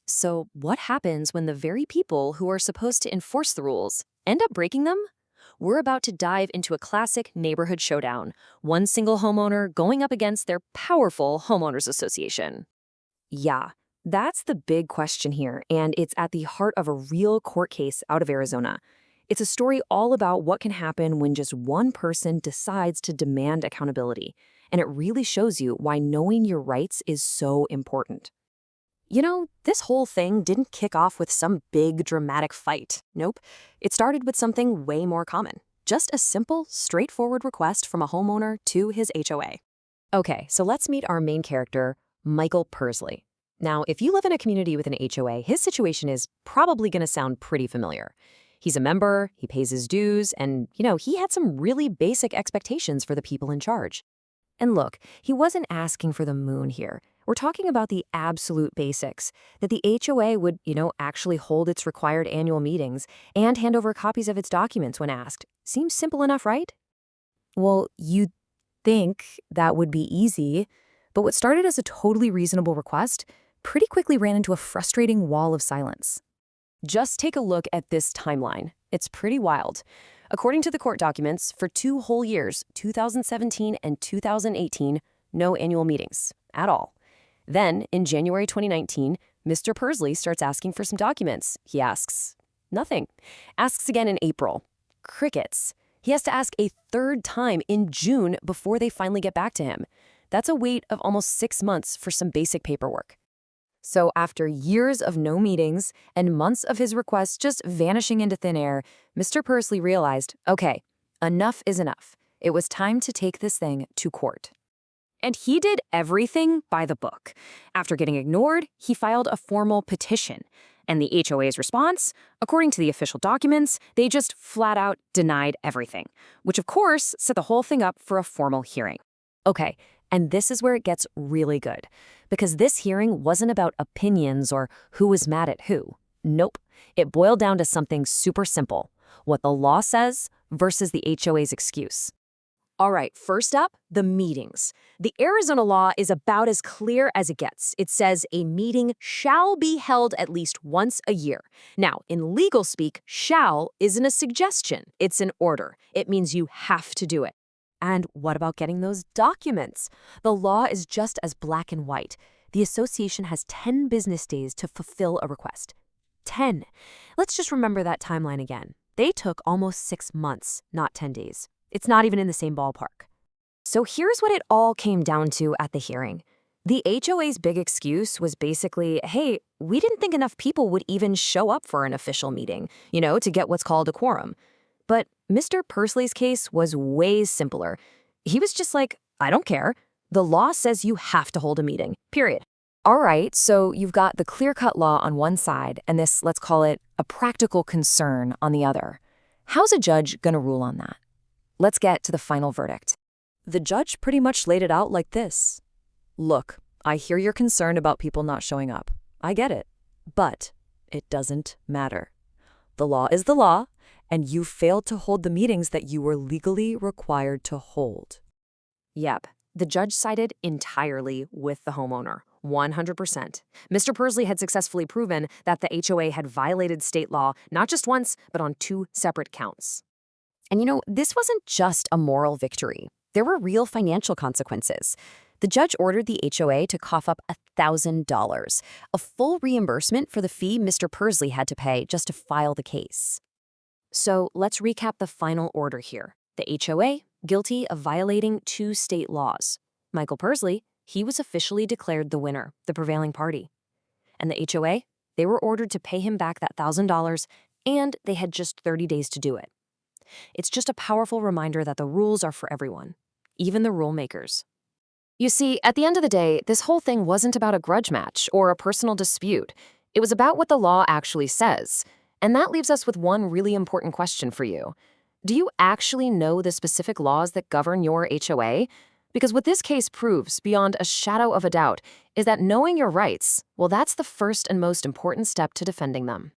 So, what happens when the very people who are supposed to enforce the rules end up breaking them? We're about to dive into a classic neighborhood showdown, one single homeowner going up against their powerful homeowners association. Yeah, that's the big question here, and it's at the heart of a real court case out of Arizona. It's a story all about what can happen when just one person decides to demand accountability, and it really shows you why knowing your rights is so important. This whole thing didn't kick off with some big dramatic fight. Nope. It started with something way more common. Just a simple, straightforward request from a homeowner to his HOA. Okay, so let's meet our main character, Michael Pursley. Now, if you live in a community with an HOA, his situation is probably going to sound pretty familiar. He's a member, he pays his dues, and, he had some really basic expectations for the people in charge. And look, he wasn't asking for the moon here. We're talking about the absolute basics, that the HOA would, actually hold its required annual meetings and hand over copies of its documents when asked. Seems simple enough, right? Well, you'd think that would be easy, but what started as a totally reasonable request pretty quickly ran into a frustrating wall of silence. Just take a look at this timeline. It's pretty wild. According to the court documents, for 2 whole years, 2017 and 2018, no annual meetings at all. Then, in January 2019, Mr. Pursley starts asking for some documents. He asks, nothing. Asks again in April. Crickets. He has to ask a 3rd time in June before they finally get back to him. That's a wait of almost 6 months for some basic paperwork. So after years of no meetings and months of his requests just vanishing into thin air, Mr. Pursley realized, okay, enough is enough. It was time to take this thing to court. And he did everything by the book. After getting ignored, he filed a formal petition. And the HOA's response, according to the official documents, they just flat out denied everything, which of course set the whole thing up for a formal hearing. Okay, and this is where it gets really good, because this hearing wasn't about opinions or who was mad at who. Nope, it boiled down to something super simple, what the law says versus the HOA's excuse. All right, first up, the meetings. The Arizona law is about as clear as it gets. It says a meeting shall be held at least once a year. Now, in legal speak, shall isn't a suggestion, it's an order. It means you have to do it. And what about getting those documents? The law is just as black and white. The association has 10 business days to fulfill a request. 10. Let's just remember that timeline again. They took almost 6 months, not 10 days. It's not even in the same ballpark. So here's what it all came down to at the hearing. The HOA's big excuse was basically, hey, we didn't think enough people would even show up for an official meeting, to get what's called a quorum. But Mr. Pursley's case was way simpler. He was just like, I don't care. The law says you have to hold a meeting, period. All right, so you've got the clear-cut law on one side and this, let's call it, a practical concern on the other. How's a judge going to rule on that? Let's get to the final verdict. The judge pretty much laid it out like this. Look, I hear your concern about people not showing up. I get it. But it doesn't matter. The law is the law, and you failed to hold the meetings that you were legally required to hold. Yep, the judge sided entirely with the homeowner, 100%. Mr. Pursley had successfully proven that the HOA had violated state law not just once, but on 2 separate counts. And this wasn't just a moral victory. There were real financial consequences. The judge ordered the HOA to cough up $1,000, a full reimbursement for the fee Mr. Pursley had to pay just to file the case. So let's recap the final order here. The HOA, guilty of violating 2 state laws. Michael Pursley, he was officially declared the winner, the prevailing party. And the HOA, they were ordered to pay him back that $1,000, and they had just 30 days to do it. It's just a powerful reminder that the rules are for everyone, even the rule makers. You see, at the end of the day, this whole thing wasn't about a grudge match or a personal dispute. It was about what the law actually says. And that leaves us with one really important question for you. Do you actually know the specific laws that govern your HOA? Because what this case proves, beyond a shadow of a doubt, is that knowing your rights, well, that's the first and most important step to defending them.